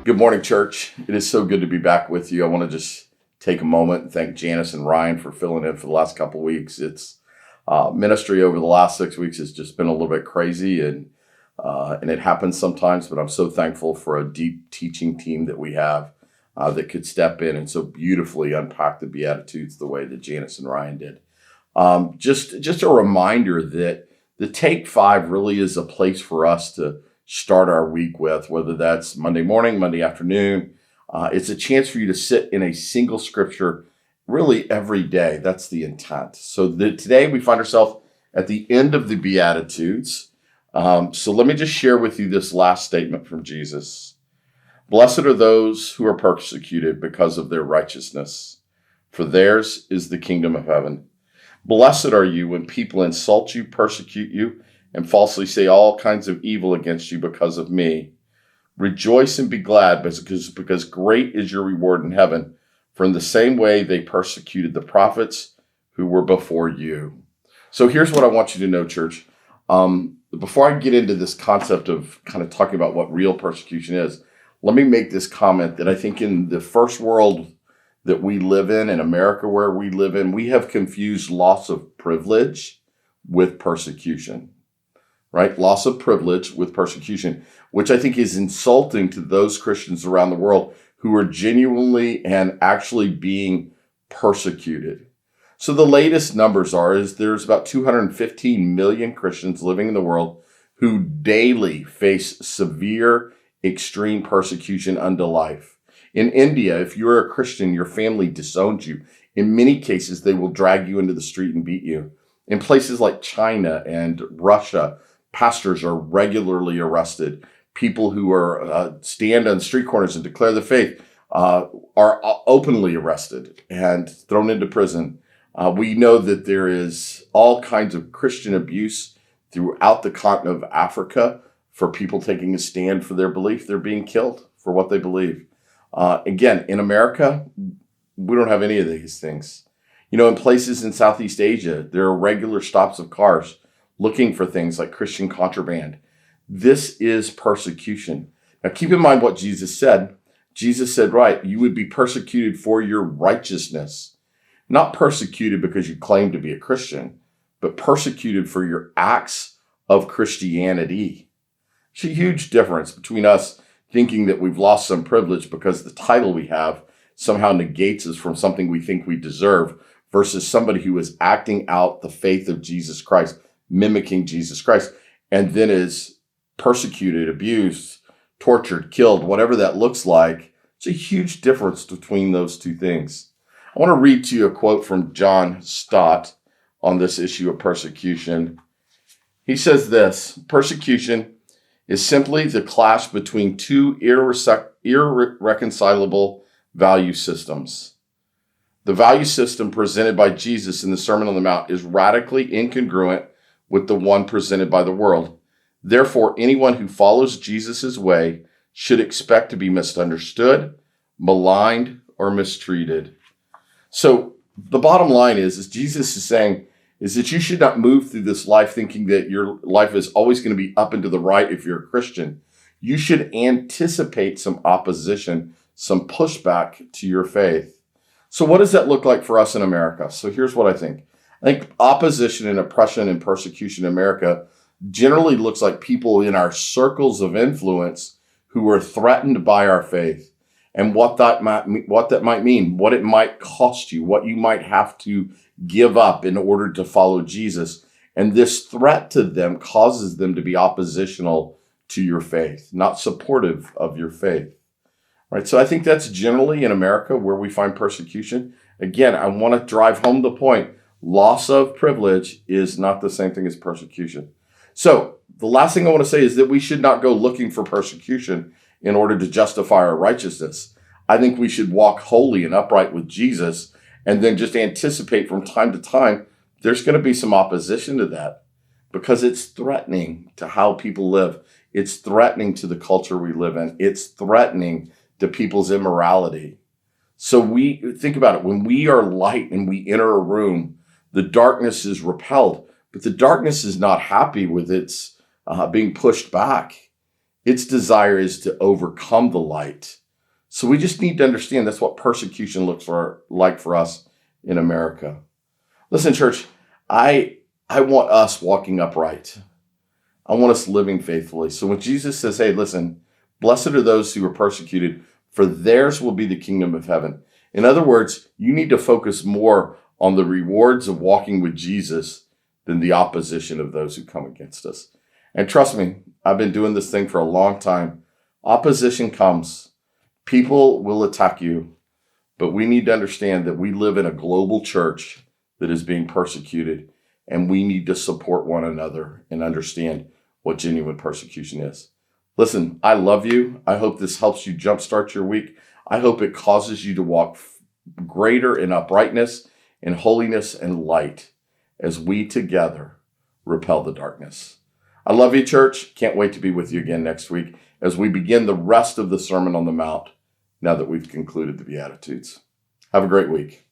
Good morning, church. It is so good to be back with you. I want to just take a moment and thank Janice and Ryan for filling in for the last couple of weeks. It's ministry over the last 6 weeks has just been a little bit crazy, and it happens sometimes, but I'm so thankful for a deep teaching team that we have that could step in and so beautifully unpack the Beatitudes the way that Janice and Ryan did. Just a reminder that the Take 5 really is a place for us to start our week with, whether that's Monday morning, Monday afternoon. It's a chance for you to sit in a single scripture really every day. That's the intent. So today we find ourselves at the end of the Beatitudes. So let me just share with you this last statement from Jesus. Blessed are those who are persecuted because of their righteousness, for theirs is the kingdom of heaven. Blessed are you when people insult you, persecute you, and falsely say all kinds of evil against you because of me. Rejoice and be glad, because great is your reward in heaven. For in the same way they persecuted the prophets who were before you. So here's what I want you to know, church. Before I get into this concept of kind of talking about what real persecution is, let me make this comment that I think in the first world that we live in America where we live in, we have confused loss of privilege with persecution. Right? Loss of privilege with persecution, which I think is insulting to those Christians around the world who are genuinely and actually being persecuted. So the latest numbers is there's about 215 million Christians living in the world who daily face severe, extreme persecution unto life. In India, if you're a Christian, your family disowns you. In many cases, they will drag you into the street and beat you. In places like China and Russia, pastors are regularly arrested. People who are stand on street corners and declare the faith are openly arrested and thrown into prison. We know that there is all kinds of Christian abuse throughout the continent of Africa for people taking a stand for their belief. They're being killed for what they believe. Again, in America, we don't have any of these things. You know, in places in Southeast Asia, there are regular stops of cars looking for things like Christian contraband. This is persecution. Now, keep in mind what Jesus said. Jesus said, right, you would be persecuted for your righteousness, not persecuted because you claim to be a Christian, but persecuted for your acts of Christianity. It's a huge difference between us thinking that we've lost some privilege because the title we have somehow negates us from something we think we deserve versus somebody who is acting out the faith of Jesus Christ, mimicking Jesus Christ, and then is persecuted, abused, tortured, killed, whatever that looks like. It's a huge difference between those two things. I want to read to you a quote from John Stott on this issue of persecution. He says this: persecution is simply the clash between two irreconcilable value systems. The value system presented by Jesus in the Sermon on the Mount is radically incongruent with the one presented by the world. Therefore, anyone who follows Jesus' way should expect to be misunderstood, maligned, or mistreated. So the bottom line is Jesus is saying is that you should not move through this life thinking that your life is always going to be up and to the right if you're a Christian. You should anticipate some opposition, some pushback to your faith. So what does that look like for us in America? So here's what I think. I think opposition and oppression and persecution in America generally looks like people in our circles of influence who are threatened by our faith and what that might mean, what it might cost you, what you might have to give up in order to follow Jesus. And this threat to them causes them to be oppositional to your faith, not supportive of your faith. Right? So I think that's generally in America where we find persecution. Again, I want to drive home the point. Loss of privilege is not the same thing as persecution. So the last thing I want to say is that we should not go looking for persecution in order to justify our righteousness. I think we should walk holy and upright with Jesus and then just anticipate from time to time there's going to be some opposition to that because it's threatening to how people live. It's threatening to the culture we live in. It's threatening to people's immorality. So we think about it. When we are light and we enter a room, the darkness is repelled, but the darkness is not happy with its being pushed back. Its desire is to overcome the light. So we just need to understand that's what persecution looks like for us in America. Listen, church, I want us walking upright. I want us living faithfully. So when Jesus says, hey, listen, blessed are those who are persecuted, for theirs will be the kingdom of heaven. In other words, you need to focus more on the rewards of walking with Jesus than the opposition of those who come against us. And trust me, I've been doing this thing for a long time. Opposition comes. People will attack you. But we need to understand that we live in a global church that is being persecuted, and we need to support one another and understand what genuine persecution is. Listen, I love you. I hope this helps you jumpstart your week. I hope it causes you to walk greater in uprightness, in holiness, and light as we together repel the darkness. I love you, church. Can't wait to be with you again next week as we begin the rest of the Sermon on the Mount now that we've concluded the Beatitudes. Have a great week.